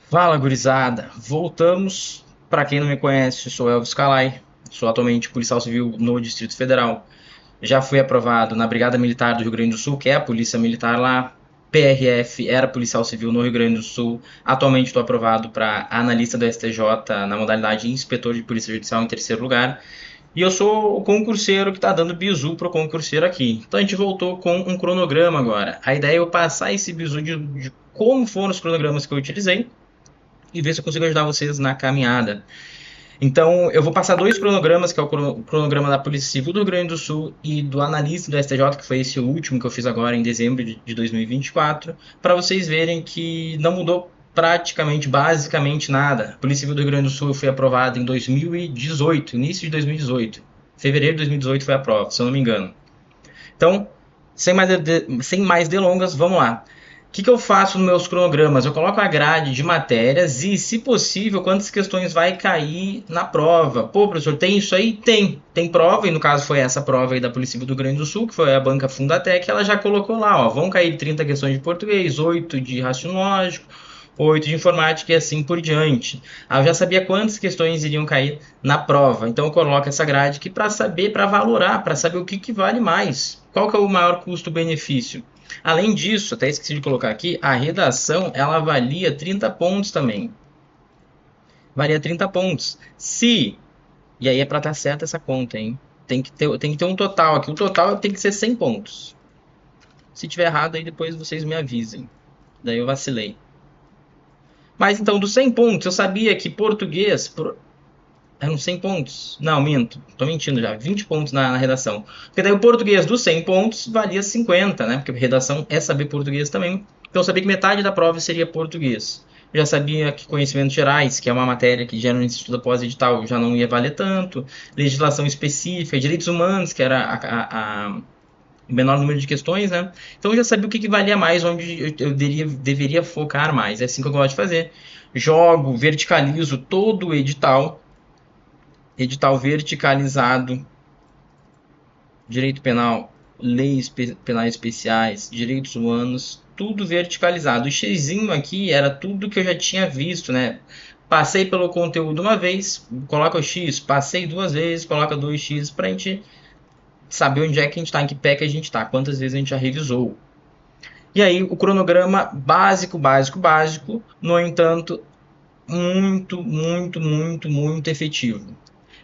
Fala, gurizada. Voltamos. Para quem não me conhece, sou Elvis Calai. Sou atualmente policial civil no Distrito Federal. Já fui aprovado na Brigada Militar do Rio Grande do Sul, que é a polícia militar lá. PRF era policial civil no Rio Grande do Sul. Atualmente estou aprovado para analista do STJ na modalidade inspetor de polícia judicial em terceiro lugar. E eu sou o concurseiro que está dando bizu pro concurseiro aqui. Então a gente voltou com um cronograma agora. A ideia é eu passar esse bizu de como foram os cronogramas que eu utilizei e ver se eu consigo ajudar vocês na caminhada. Então, eu vou passar dois cronogramas, que é o cronograma da Polícia Civil do Rio Grande do Sul e do analista do STJ, que foi esse último que eu fiz agora em dezembro de 2024, para vocês verem que não mudou praticamente, basicamente nada. A Polícia Civil do Rio Grande do Sul foi aprovada em 2018, início de 2018. Fevereiro de 2018 foi a prova, se eu não me engano. Então, sem mais delongas, vamos lá. O que eu faço nos meus cronogramas? Eu coloco a grade de matérias e, se possível, quantas questões vai cair na prova. Pô, professor, tem isso aí? Tem. Tem prova, e no caso foi essa prova aí da Polícia Civil do Rio Grande do Sul, que foi a banca Fundatec, ela já colocou lá, ó, vão cair 30 questões de português, 8 de raciocínio lógico, 8 de informática e assim por diante. Eu já sabia quantas questões iriam cair na prova, então eu coloco essa grade aqui para saber, para valorar, para saber o que vale mais. Qual que é o maior custo-benefício? Além disso, até esqueci de colocar aqui, a redação ela valia 30 pontos também. Valia 30 pontos. Se, e aí é para estar certa essa conta, hein? Tem que ter um total aqui. O total tem que ser 100 pontos. Se tiver errado, aí depois vocês me avisem. Daí eu vacilei. Mas então, dos 100 pontos, eu sabia que português eram 100 pontos. Não, minto. Tô mentindo já. 20 pontos na redação. Porque daí o português dos 100 pontos valia 50, né? Porque redação é saber português também. Então eu sabia que metade da prova seria português. Eu já sabia que conhecimentos gerais, que é uma matéria que geralmente se estuda pós-edital, já não ia valer tanto. Legislação específica, direitos humanos, que era o menor número de questões, né? Então eu já sabia o que valia mais, onde eu deveria focar mais. É assim que eu gosto de fazer. Jogo, verticalizo todo o edital verticalizado, direito penal, leis penais especiais, direitos humanos, tudo verticalizado. O xizinho aqui era tudo que eu já tinha visto, né? Passei pelo conteúdo uma vez, coloca o X, passei duas vezes, coloca 2x para a gente saber onde é que a gente está, em que pé que a gente está, quantas vezes a gente já revisou. E aí o cronograma básico, básico, básico, no entanto, muito, muito, muito, muito efetivo.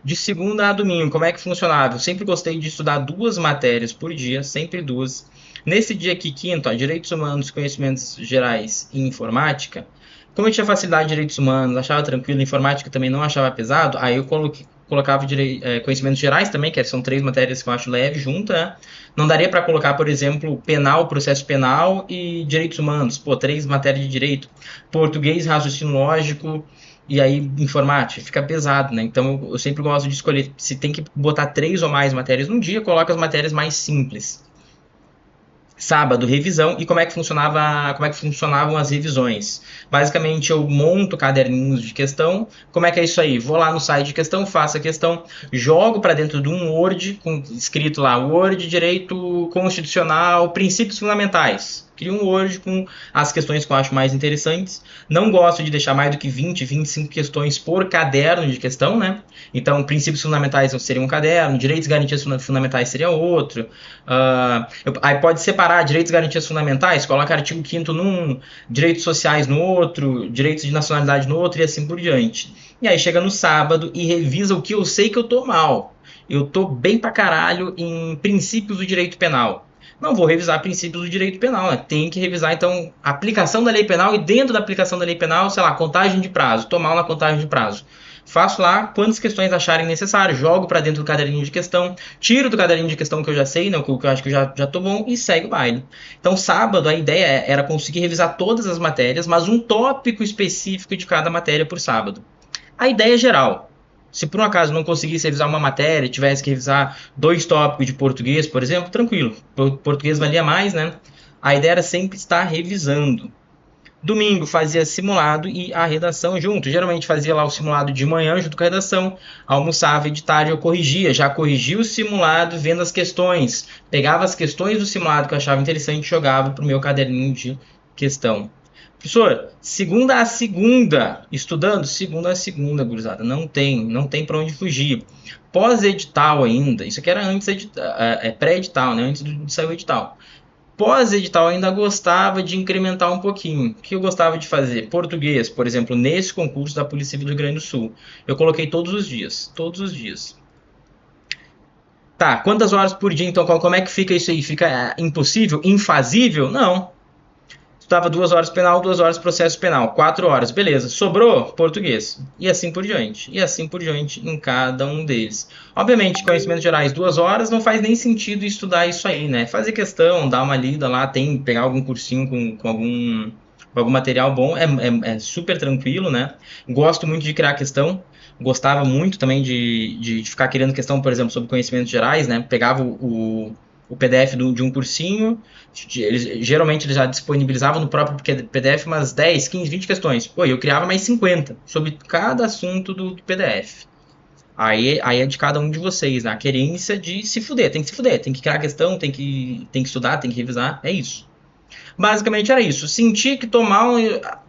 De segunda a domingo, como é que funcionava? Eu sempre gostei de estudar duas matérias por dia, sempre duas. Nesse dia aqui, quinto, ó, Direitos Humanos, Conhecimentos Gerais e Informática. Como eu tinha facilidade de Direitos Humanos, achava tranquilo, Informática também não achava pesado, aí eu colocava Conhecimentos Gerais também, que são três matérias que eu acho leve junto, né? Não daria para colocar, por exemplo, penal, processo penal e direitos humanos. Pô, três matérias de direito. Português, raciocínio lógico, e aí informática, fica pesado, né? Então eu sempre gosto de escolher, se tem que botar três ou mais matérias num dia, coloca as matérias mais simples. Sábado, revisão. E como é que funcionavam as revisões? Basicamente, eu monto caderninhos de questão. Como é que é isso aí? Vou lá no site de questão, faço a questão, jogo para dentro de um Word, escrito lá, Word, Direito Constitucional, Princípios Fundamentais. Crio um Word com as questões que eu acho mais interessantes. Não gosto de deixar mais do que 20, 25 questões por caderno de questão, né? Então, princípios fundamentais seria um caderno, direitos e garantias fundamentais seria outro. Aí pode separar direitos e garantias fundamentais, coloca artigo 5º num, direitos sociais no outro, direitos de nacionalidade no outro e assim por diante. E aí chega no sábado e revisa o que eu sei que eu tô mal. Eu tô bem pra caralho em princípios do direito penal. Não vou revisar princípios do direito penal, né? Tem que revisar, então, a aplicação da lei penal e dentro da aplicação da lei penal, sei lá, contagem de prazo, tô mal na contagem de prazo. Faço lá quantas questões acharem necessário, jogo para dentro do caderninho de questão, tiro do caderninho de questão que eu já sei, né, que eu acho que eu já tô bom e segue o baile. Então, sábado, a ideia era conseguir revisar todas as matérias, mas um tópico específico de cada matéria por sábado. A ideia é geral. Se por um acaso não conseguisse revisar uma matéria, tivesse que revisar dois tópicos de português, por exemplo, tranquilo. Português valia mais, né? A ideia era sempre estar revisando. Domingo fazia simulado e a redação junto. Geralmente fazia lá o simulado de manhã junto com a redação, almoçava e de tarde eu corrigia. Já corrigia o simulado vendo as questões. Pegava as questões do simulado que eu achava interessante e jogava para o meu caderninho de questão. Professor, segunda a segunda, estudando segunda a segunda, gurizada. Não tem para onde fugir. Pós-edital ainda, isso aqui era antes pré-edital, né? Antes de sair o edital. Pós-edital ainda gostava de incrementar um pouquinho. O que eu gostava de fazer? Português, por exemplo, nesse concurso da Polícia Civil do Rio Grande do Sul. Eu coloquei todos os dias. Todos os dias. Tá, quantas horas por dia, então? Como é que fica isso aí? Fica impossível? Infazível? Não. Estudava 2 horas penal, 2 horas processo penal, 4 horas, beleza. Sobrou português. E assim por diante. E assim por diante em cada um deles. Obviamente, conhecimentos gerais, 2 horas, não faz nem sentido estudar isso aí, né? Fazer questão, dar uma lida lá, pegar algum cursinho com algum material bom, é super tranquilo, né? Gosto muito de criar questão. Gostava muito também de ficar criando questão, por exemplo, sobre conhecimentos gerais, né? Pegava o PDF de um cursinho, geralmente eles já disponibilizavam no próprio PDF umas 10, 15, 20 questões. Pô, eu criava mais 50 sobre cada assunto do PDF. Aí é de cada um de vocês, né? A querência de se fuder, tem que se fuder, tem que criar questão, tem que estudar, tem que revisar, é isso. Basicamente era isso. Senti que tomar um.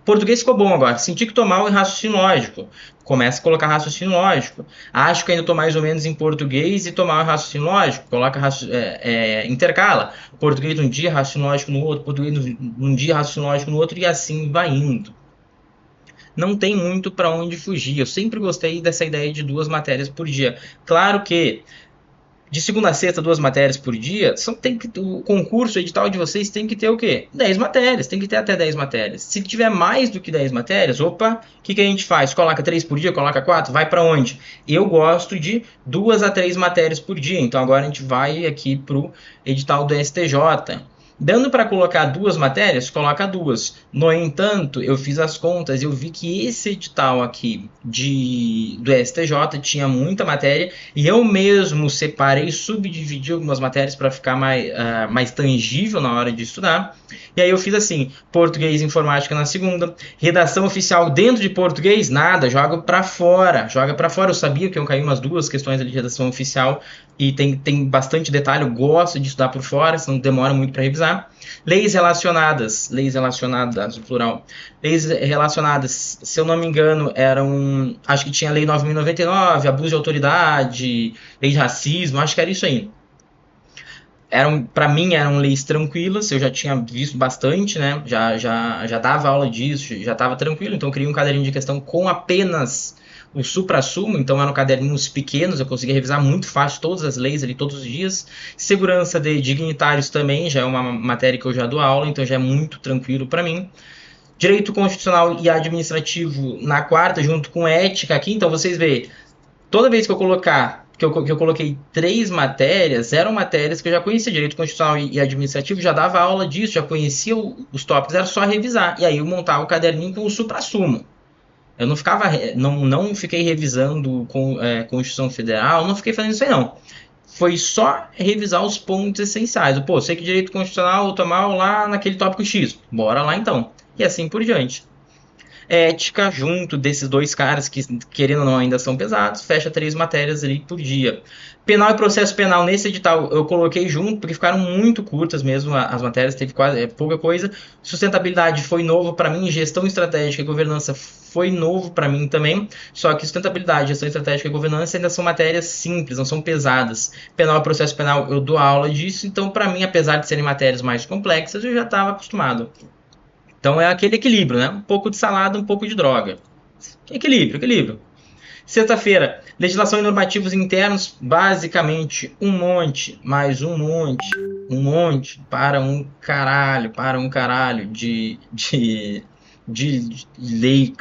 Português ficou bom agora. Senti que tomar um raciocínio lógico. Começa a colocar raciocínio lógico. Acho que ainda estou mais ou menos em português e tomar um raciocínio lógico. Coloca intercala. Português um dia, raciocínio lógico no outro. Português num dia, raciocínio lógico no outro. E assim vai indo. Não tem muito para onde fugir. Eu sempre gostei dessa ideia de 2 matérias por dia. Claro que de segunda a sexta, 2 matérias por dia, o concurso, o edital de vocês tem que ter o quê? 10 matérias, tem que ter até 10 matérias. Se tiver mais do que 10 matérias, opa, o que a gente faz? Coloca 3 por dia, coloca 4, vai para onde? Eu gosto de 2 a 3 matérias por dia, então agora a gente vai aqui para o edital do STJ. Dando para colocar 2 matérias, coloca 2. No entanto, eu fiz as contas e eu vi que esse edital aqui do STJ tinha muita matéria e eu mesmo separei, subdividi algumas matérias para ficar mais tangível na hora de estudar. E aí eu fiz assim, português e informática na segunda, redação oficial dentro de português, nada, joga para fora. Eu sabia que eu caí umas 2 questões ali de redação oficial e tem bastante detalhe, eu gosto de estudar por fora, senão demora muito para revisar. Leis relacionadas, no plural. Leis relacionadas, se eu não me engano, acho que tinha a Lei 9.099, abuso de autoridade, lei de racismo, acho que era isso aí. Para mim eram leis tranquilas, eu já tinha visto bastante, né? Já dava aula disso, já estava tranquilo, então eu criei um caderninho de questão com apenas o supra-sumo, então eram caderninhos pequenos, eu conseguia revisar muito fácil todas as leis ali todos os dias. Segurança de dignitários também, já é uma matéria que eu já dou aula, então já é muito tranquilo para mim. Direito constitucional e administrativo na quarta, junto com ética aqui, então vocês veem, toda vez que eu coloquei 3 matérias, eram matérias que eu já conhecia, direito constitucional e administrativo, já dava aula disso, já conhecia os tópicos, era só revisar. E aí eu montava o caderninho com o supra-sumo. Eu não fiquei revisando Constituição Federal, não fiquei fazendo isso aí não. Foi só revisar os pontos essenciais. Pô, sei que direito constitucional eu tomar lá naquele tópico X. Bora lá então. E assim por diante. Ética junto desses 2 caras que, querendo ou não, ainda são pesados, fecha 3 matérias ali por dia. Penal e processo penal nesse edital eu coloquei junto, porque ficaram muito curtas mesmo as matérias, teve quase pouca coisa. Sustentabilidade foi novo para mim, gestão estratégica e governança foi novo para mim também, só que sustentabilidade, gestão estratégica e governança ainda são matérias simples, não são pesadas. Penal e processo penal eu dou aula disso, então para mim, apesar de serem matérias mais complexas, eu já estava acostumado. Então é aquele equilíbrio, né? Um pouco de salada, um pouco de droga. Equilíbrio. Sexta-feira, legislação e normativos internos, basicamente um monte, mais um monte, para um caralho de lei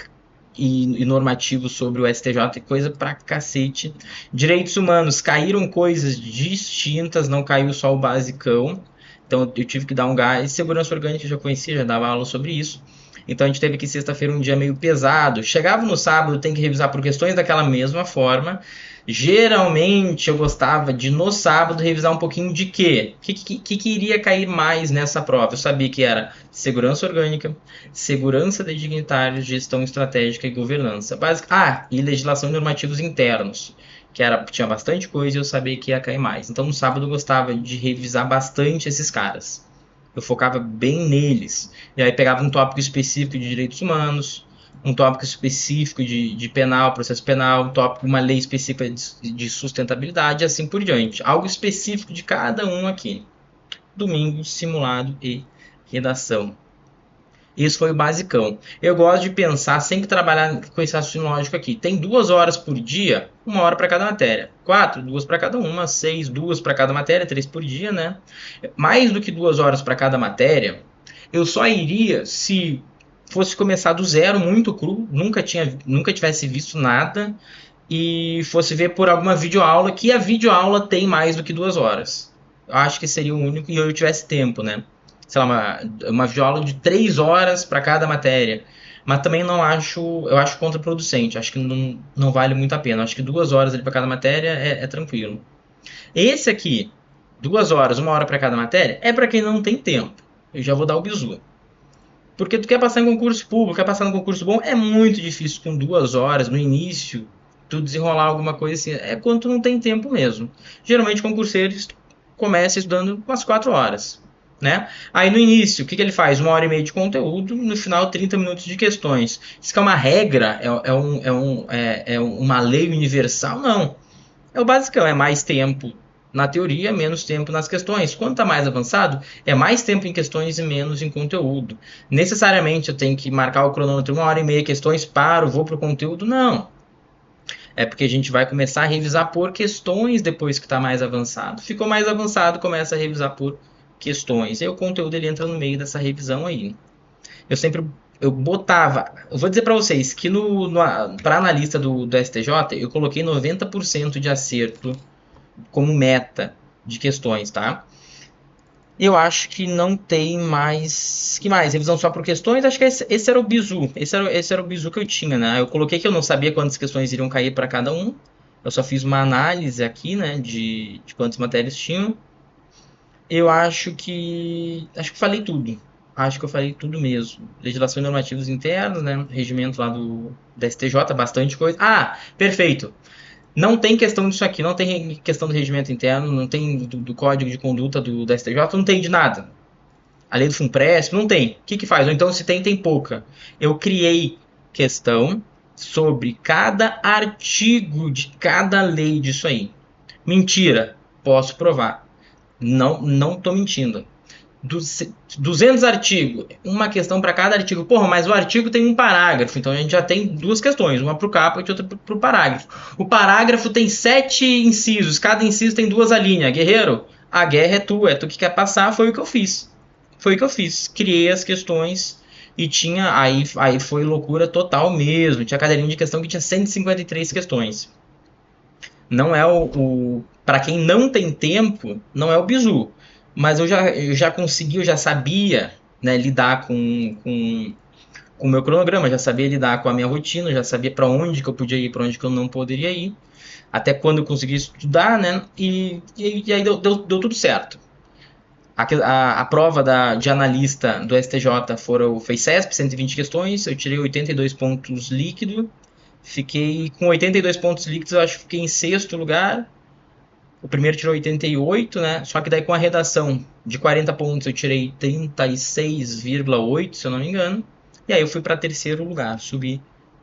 e normativos sobre o STJ, coisa pra cacete. Direitos humanos, caíram coisas distintas, não caiu só o basicão. Então eu tive que dar um gás. Segurança orgânica eu já conhecia, já dava aula sobre isso. Então a gente teve que sexta-feira um dia meio pesado. Chegava no sábado, tem que revisar por questões daquela mesma forma. Geralmente eu gostava de no sábado revisar um pouquinho de quê? O que iria cair mais nessa prova? Eu sabia que era segurança orgânica, segurança de dignitários, gestão estratégica e governança. E legislação e normativos internos, tinha bastante coisa e eu sabia que ia cair mais. Então no sábado eu gostava de revisar bastante esses caras. Eu focava bem neles. E aí pegava um tópico específico de direitos humanos, um tópico específico de penal, processo penal, um tópico, uma lei específica de sustentabilidade e assim por diante. Algo específico de cada um aqui. Domingo, simulado e redação. Isso foi o basicão. Eu gosto de pensar, sempre trabalhar com esse raciocínio lógico aqui. Tem 2 horas por dia, 1 hora para cada matéria. 4, 2 para cada uma. 6, 2 para cada matéria, 3 por dia, né? Mais do que 2 horas para cada matéria, eu só iria se fosse começar do zero, muito cru, nunca tivesse visto nada, e fosse ver por alguma videoaula, que a videoaula tem mais do que 2 horas. Eu acho que seria o único, e eu tivesse tempo, né? Sei lá, uma videoaula de 3 horas para cada matéria. Mas também não acho, eu acho contraproducente, acho que não vale muito a pena. Acho que 2 horas para cada matéria é tranquilo. Esse aqui, 2 horas, 1 hora para cada matéria, é para quem não tem tempo. Eu já vou dar o bizu. Porque tu quer passar em concurso público, quer passar em concurso bom, é muito difícil com 2 horas no início, tu desenrolar alguma coisa assim. É quando tu não tem tempo mesmo. Geralmente concurseiros começa estudando umas 4 horas. Né? Aí no início, o que ele faz? 1 hora e meia de conteúdo, no final 30 minutos de questões. Isso que é uma regra, é uma lei universal? Não. É o basicão, é mais tempo na teoria, menos tempo nas questões. Quando está mais avançado, é mais tempo em questões e menos em conteúdo. Necessariamente eu tenho que marcar o cronômetro 1 hora e meia, questões, paro, vou para o conteúdo? Não. É porque a gente vai começar a revisar por questões depois que está mais avançado. Ficou mais avançado, começa a revisar por questões. E aí o conteúdo ele entra no meio dessa revisão aí. Eu botava, eu vou dizer para vocês que para analista do STJ, eu coloquei 90% de acerto como meta de questões, tá? Eu acho que não tem mais. Que mais? Revisão só por questões? Acho que esse era o bizu. Esse era o bizu que eu tinha, né? Eu coloquei que eu não sabia quantas questões iriam cair para cada um. Eu só fiz uma análise aqui, né? De quantas matérias tinham. Eu acho que. Acho que falei tudo. Acho que eu falei tudo mesmo. Legislação e normativos internos, né? Regimento lá da STJ, bastante coisa. Ah, perfeito. Não tem questão disso aqui, não tem questão do regimento interno, não tem do código de conduta da STJ, não tem de nada. A lei do FUNPRESP, não tem. O que faz? Ou então, se tem, tem pouca. Eu criei questão sobre cada artigo de cada lei disso aí. Mentira, posso provar. Não tô mentindo. 200 artigos, uma questão para cada artigo. Porra, mas o artigo tem um parágrafo, então a gente já tem duas questões, uma para o caput e outra para o parágrafo. O parágrafo tem 7 incisos, cada inciso tem 2 alíneas. Guerreiro, a guerra é tu que quer passar, foi o que eu fiz. Foi o que eu fiz. Criei as questões e tinha. Aí foi loucura total mesmo. Tinha caderninho de questão que tinha 153 questões. Não é para quem não tem tempo, não é o bizu. Mas eu já consegui, eu já sabia, né, lidar com o meu cronograma, já sabia lidar com a minha rotina, já sabia para onde que eu podia ir, para onde que eu não poderia ir, até quando eu consegui estudar, né? E aí deu tudo certo. A prova de analista do STJ fez CESP, 120 questões, eu tirei 82 pontos líquido, fiquei com 82 pontos líquidos, eu acho que fiquei em sexto lugar. O primeiro tirou 88, né? Só que daí com a redação de 40 pontos eu tirei 36,8, se eu não me engano. E aí eu fui para terceiro lugar, subi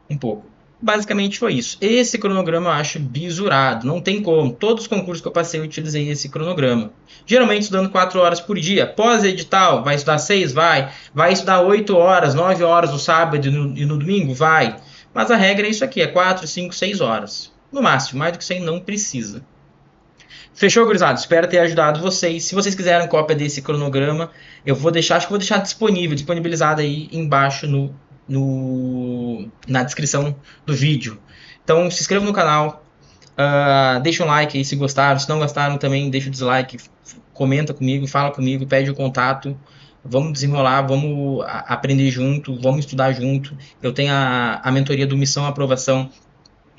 um pouco. Basicamente foi isso. Esse cronograma eu acho bisurado, não tem como. Todos os concursos que eu passei eu utilizei esse cronograma. Geralmente estudando 4 horas por dia. Pós-edital, vai estudar 6? Vai. Vai estudar 8 horas, 9 horas no sábado e no domingo? Vai. Mas a regra é isso aqui, é 4, 5, 6 horas. No máximo, mais do que isso aí não precisa. Fechou, gurizada? Espero ter ajudado vocês. Se vocês quiserem cópia desse cronograma, eu vou deixar, acho que vou deixar disponibilizado aí embaixo na descrição do vídeo. Então se inscreva no canal, deixa um like aí se gostaram. Se não gostaram também, deixa o dislike, comenta comigo, fala comigo, pede o contato. Vamos desenrolar, vamos aprender junto, vamos estudar junto. Eu tenho a mentoria do Missão Aprovação,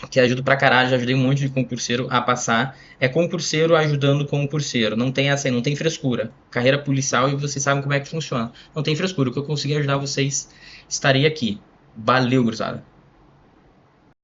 que ajuda pra caralho, já ajudei um monte de concurseiro a passar. É concurseiro ajudando concurseiro. Não tem essa aí, não tem frescura. Carreira policial e vocês sabem como é que funciona. Não tem frescura. O que eu conseguir ajudar vocês, estarei aqui. Valeu, gurizada.